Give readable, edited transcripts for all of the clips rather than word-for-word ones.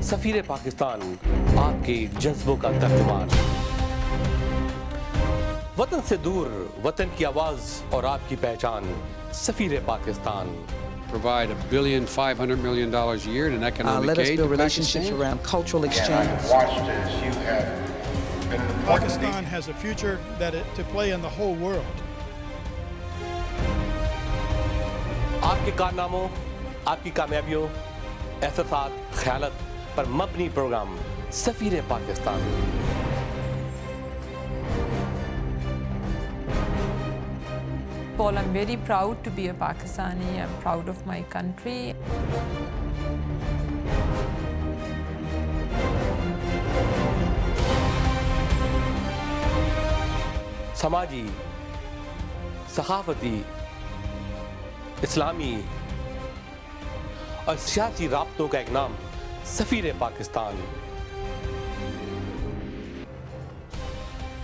सफीर पाकिस्तान, आपके जज्बों का तर्जुमान। वतन से दूर, वतन की आवाज और आपकी पहचान, सफीर Pakistan. Provide $1.5 billion a year in economic let us aid build to relationships Pakistan. around cultural exchange. I've watched as you have been an important Pakistan has a future to play in the whole world. आपके कारनामों, आपकी कामयाबियों, एहसासात, ख्यालत पर मबनी programme सफीर Pakistan. Paul, I'm very proud to be a Pakistani. I'm proud of my country. समाजी, सकाफती, इस्लामी और सियासी राब्तों का एक नाम सफीर Pakistan.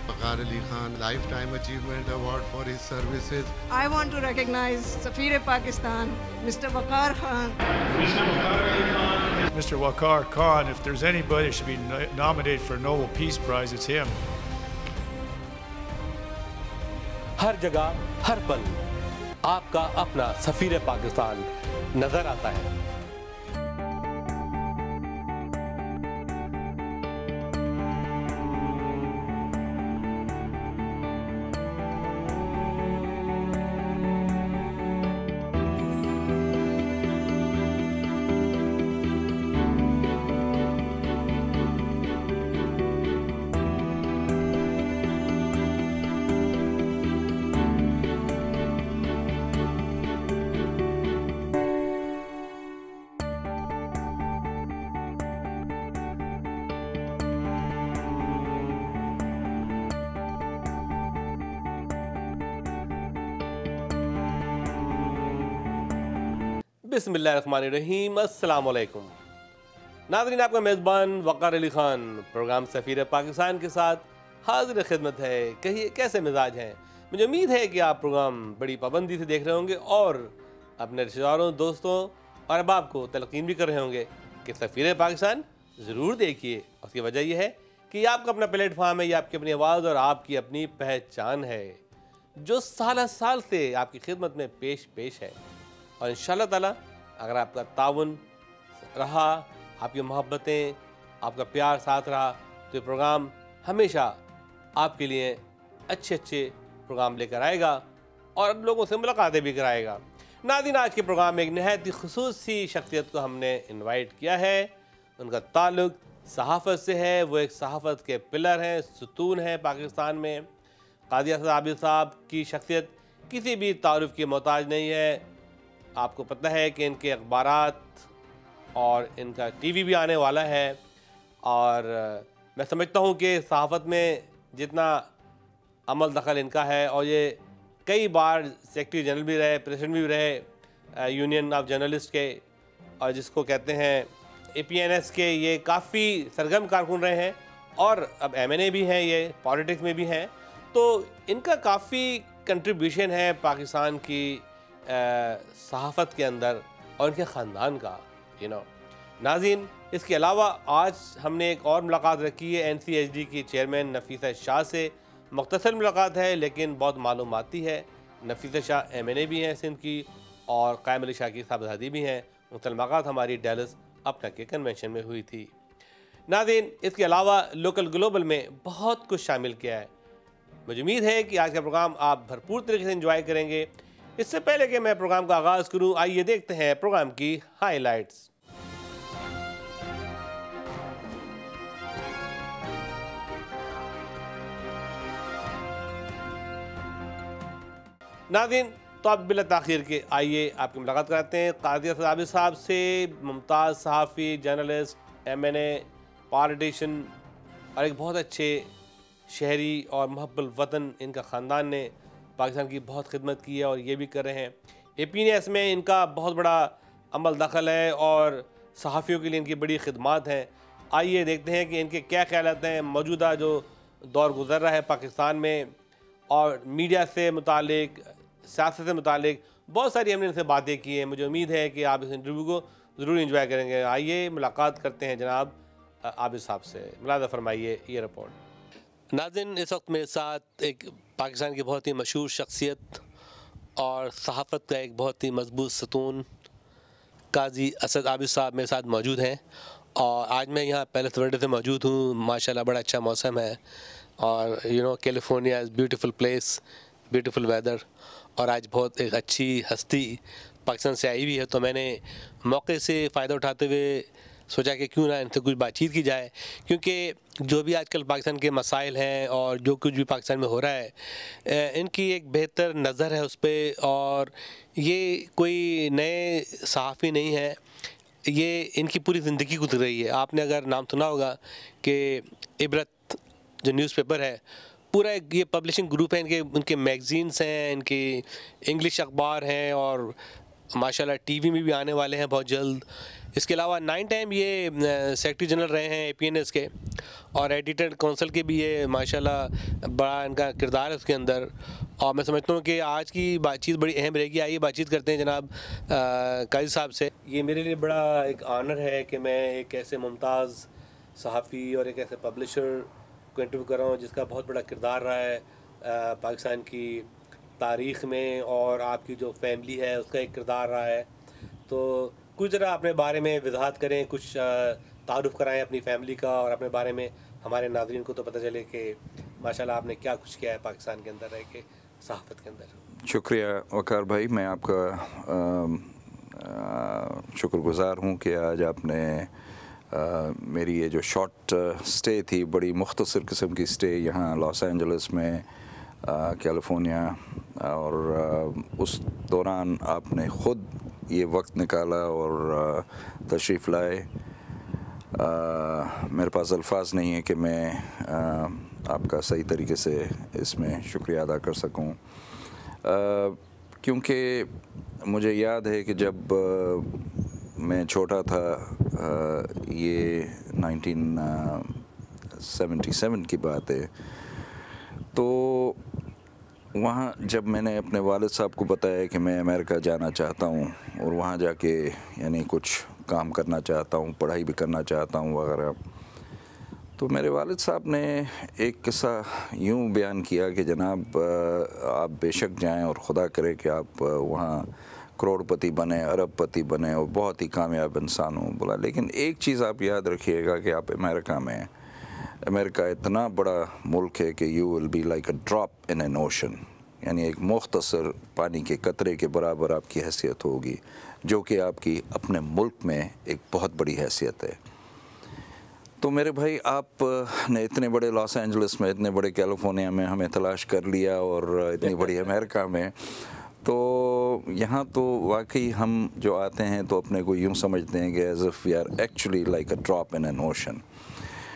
Waqar Ali Khan Lifetime Achievement Award for his services. I want to recognize Safir Pakistan, Mr. Waqar Khan. Mr. Waqar Khan, if there's anybody who should be nominated for Nobel Peace Prize, it's him. हर जगह, हर पल आपका अपना सफीर पाकिस्तान नजर आता है। बिस्मिल्लाहिर्रहमानिर्रहीम, अस्सलाम वालेकुम। नाज़रीन, आपका मेज़बान वक़ार अली ख़ान प्रोग्राम सफ़ीर पाकिस्तान के साथ हाजिर खिदमत है। कहिए कैसे मिजाज हैं? मुझे उम्मीद है कि आप प्रोग्राम बड़ी पाबंदी से देख रहे होंगे और अपने रिश्तेदारों, दोस्तों और अहबाब को तलक़ीन भी कर रहे होंगे कि सफ़ीर पाकिस्तान ज़रूर देखिए। उसकी वजह यह है कि ये आपका अपना प्लेटफार्म है, ये आपकी अपनी आवाज़ और आपकी अपनी पहचान है जो साल साल से आपकी खिदमत में पेश है। और इंशाअल्लाह ताला अगर आपका ताउन रहा, आपकी मोहब्बतें, आपका प्यार साथ रहा, तो ये प्रोग्राम हमेशा आपके लिए अच्छे प्रोग्राम लेकर आएगा और लोगों से मुलाकातें भी कराएगा। नाज़रीन, आज के प्रोग्राम में एक नहायत ही ख़ुसूसी शख्सियत को हमने इनवाइट किया है। उनका ताल्लुक़ सहाफ़त से है। वो एक सहाफ़त के पिलर हैं, सुतून हैं पाकिस्तान में। काजी असद आबिद साहब की शख्सियत किसी भी तारुफ़ की मोहताज नहीं है। आपको पता है कि इनके अखबारात और इनका टीवी भी आने वाला है और मैं समझता हूँ कि सहाफ़त में जितना अमल दखल इनका है, और ये कई बार सेक्रेटरी जनरल भी रहे, प्रेसिडेंट भी रहे यूनियन ऑफ जर्नलिस्ट के, और जिसको कहते हैं APNS के, ये काफ़ी सरगर्म कारकुन रहे हैं और अब MNA भी हैं, ये पॉलिटिक्स में भी हैं। तो इनका काफ़ी कंट्रीब्यूशन है पाकिस्तान की सहाफ़त के अंदर और इनके ख़ानदान का, नाज़रीन, इसके अलावा आज हमने एक और मुलाकात रखी है NCHD की चेयरमैन नफीसा शाह से। मुख्तसर मुलाकात है लेकिन बहुत मालूमाती है। नफीसा शाह MNA भी हैं सिंध की और क़ायम अली शाह की साहबजादी भी हैं। उनसे मुलाकात हमारी डैलस अपना के कन्वेंशन में हुई थी। नाज़रीन, इसके अलावा लोकल ग्लोबल में बहुत कुछ शामिल किया है। मुझे उम्मीद है कि आज का प्रोग्राम आप भरपूर तरीके से इंजॉय करेंगे। इससे पहले कि मैं प्रोग्राम का आगाज़ करूं, आइए देखते हैं प्रोग्राम की हाइलाइट्स। नाज़रीन, तो आप बिला ताख़ीर के आइए आपकी मुलाकात कराते हैं काजी असद आबिद साहब से। मुमताज़ सहाफ़ी, जर्नलिस्ट, MNA, पॉलिटिशियन और एक बहुत अच्छे शहरी और मुहब्बुल वतन। इनका ख़ानदान ने पाकिस्तान की बहुत खिदमत की है और ये भी कर रहे हैं। APNS में इनका बहुत बड़ा अमल दखल है और सहाफ़ियों के लिए इनकी बड़ी खिदमत हैं। आइए देखते हैं कि इनके क्या ख्यालात हैं मौजूदा जो दौर गुज़र रहा है पाकिस्तान में, और मीडिया से मुतालिक, सियासत से मुतालिक बहुत सारी हमने इनसे बातें की हैं। मुझे उम्मीद है कि आप इस इंटरव्यू को ज़रूर इंजॉय करेंगे। आइए मुलाकात करते हैं जनाब आबिद साहब से। मुलाज़ा फरमाइए ये रिपोर्ट। नाज़रीन, इस वक्त मेरे साथ एक पाकिस्तान की बहुत ही मशहूर शख्सियत और सहाफ़त का एक बहुत ही मजबूत सतून काजी असद आबिद साहब मेरे साथ मौजूद हैं। और आज मैं यहाँ पैलेस वर्डे से मौजूद हूँ। माशाल्लाह बड़ा अच्छा मौसम है और California is beautiful place, beautiful weather. और आज बहुत एक अच्छी हस्ती पाकिस्तान से आई हुई है, तो मैंने मौके से फ़ायदा उठाते हुए सोचा कि क्यों ना इनसे कुछ बातचीत की जाए, क्योंकि जो भी आजकल पाकिस्तान के मसाइल हैं और जो कुछ भी पाकिस्तान में हो रहा है, इनकी एक बेहतर नज़र है उस पर। और ये कोई नए सहाफ़ी नहीं है, ये इनकी पूरी ज़िंदगी गुजर रही है। आपने अगर नाम सुना होगा कि इबरत जो न्यूज़पेपर है, पूरा एक ये पब्लिशिंग ग्रुप है, उनके मैगज़ीन्स हैं, इनकी इंग्लिश अखबार हैं और माशाल्लाह टीवी में भी आने वाले हैं बहुत जल्द। इसके अलावा 9 टाइम ये सेक्रेटरी जनरल रहे हैं APNS के और एडिटर काउंसिल के भी ये माशाल्लाह बड़ा इनका किरदार है उसके अंदर। और मैं समझता हूँ कि आज की बातचीत बड़ी अहम रहेगी। आइए बातचीत करते हैं जनाब काजी साहब से। ये मेरे लिए बड़ा एक ऑनर है कि मैं एक ऐसे मुमताज़ सहाफ़ी और एक ऐसे पब्लिशर को इंटरव्यू कर रहा हूँ जिसका बहुत बड़ा किरदार रहा है पाकिस्तान की तारीख़ में, और आपकी जो फैमिली है उसका एक किरदार रहा है। तो कुछ ज़रा अपने बारे में वजाहत करें, कुछ तारुफ़ कराएं अपनी फैमिली का और अपने बारे में हमारे नाज़रीन को तो पता चले कि माशाल्लाह आपने क्या कुछ किया है पाकिस्तान के अंदर रह के सहाफ़त के अंदर। शुक्रिया वकार भाई, मैं आपका शुक्रगुज़ार हूँ कि आज आपने मेरी ये जो शॉर्ट स्टे थी, बड़ी मुख्तसर किस्म की स्टे यहाँ लॉस एंजलिस में कैलिफोर्निया, और उस दौरान आपने ख़ुद ये वक्त निकाला और तशरीफ़ लाए। मेरे पास अल्फाज नहीं है कि मैं आपका सही तरीके से इसमें शुक्रिया अदा कर सकूं, क्योंकि मुझे याद है कि जब मैं छोटा था, ये 1977 की बात है, तो वहाँ जब मैंने अपने वालिद साहब को बताया कि मैं अमेरिका जाना चाहता हूँ और वहाँ जाके यानी कुछ काम करना चाहता हूँ, पढ़ाई भी करना चाहता हूँ वगैरह, तो मेरे वालिद साहब ने एक किस्सा यूँ बयान किया कि जनाब आप बेशक जाएं और खुदा करे कि आप वहाँ करोड़पति बने, अरबपति बने और बहुत ही कामयाब इंसान हो। बोला लेकिन एक चीज़ आप याद रखिएगा कि आप अमेरिका में, अमेरिका इतना बड़ा मुल्क है कि you will be like a drop in an ocean, यानी एक मुख्तसर पानी के कतरे के बराबर आपकी हैसियत होगी, जो कि आपकी अपने मुल्क में एक बहुत बड़ी हैसियत है। तो मेरे भाई, आप ने इतने बड़े लॉस एंजलिस में, इतने बड़े कैलिफोर्निया में हमें तलाश कर लिया और इतनी बड़ी अमेरिका में, तो यहाँ तो वाकई हम जो आते हैं तो अपने को यूँ समझते हैं कि as if we are actually like a drop in an ocean.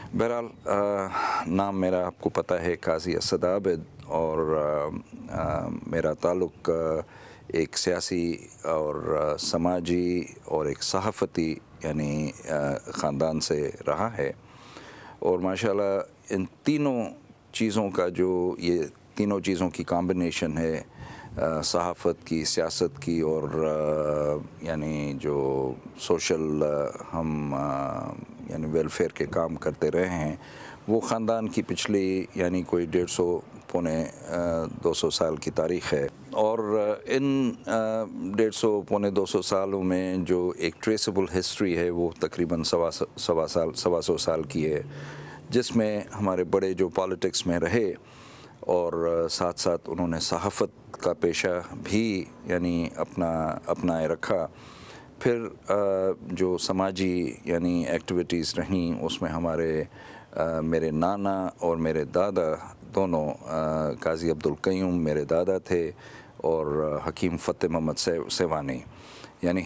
बहरहाल नाम मेरा आपको पता है काजी असद आबिद, और मेरा ताल्लुक़ एक सियासी और समाजी और एक सहाफ़ती यानी ख़ानदान से रहा है। और माशाल्लाह इन तीनों चीज़ों का जो ये तीनों चीज़ों की कॉम्बिनेशन है, सहाफ़त की, सियासत की और यानी जो सोशल हम यानी वेलफेयर के काम करते रहे हैं, वो ख़ानदान की पिछली यानी कोई 150-200 साल की तारीख़ है। और इन 150-200 सालों में जो एक ट्रेसेबल हिस्ट्री है वो तकरीबन 125 साल की है, जिसमें हमारे बड़े जो पॉलिटिक्स में रहे और साथ साथ उन्होंने सहाफ़त का पेशा भी यानी अपनाए रखा। फिर जो समाजी यानी एक्टिविटीज़ रहीं, उसमें हमारे मेरे नाना और मेरे दादा दोनों, काजी अब्दुल क़य्यूम मेरे दादा थे और हकीम फ़तेह मोहम्मद सेवानी, यानी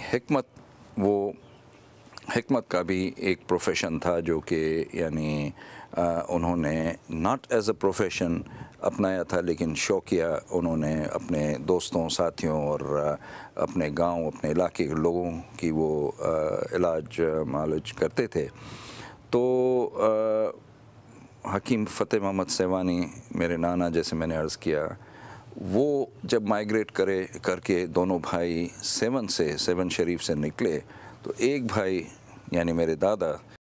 हिकमत का भी एक प्रोफेशन था जो कि यानी उन्होंने नॉट एज अ प्रोफेशन अपनाया था, लेकिन शौकिया उन्होंने अपने दोस्तों, साथियों और अपने गांव, अपने इलाके के लोगों की वो इलाज मालज करते थे। तो हकीम फ़तेह मोहम्मद सेवानी मेरे नाना, जैसे मैंने अर्ज़ किया, वो जब माइग्रेट करके दोनों भाई सेवन शरीफ से निकले, तो एक भाई यानी मेरे दादा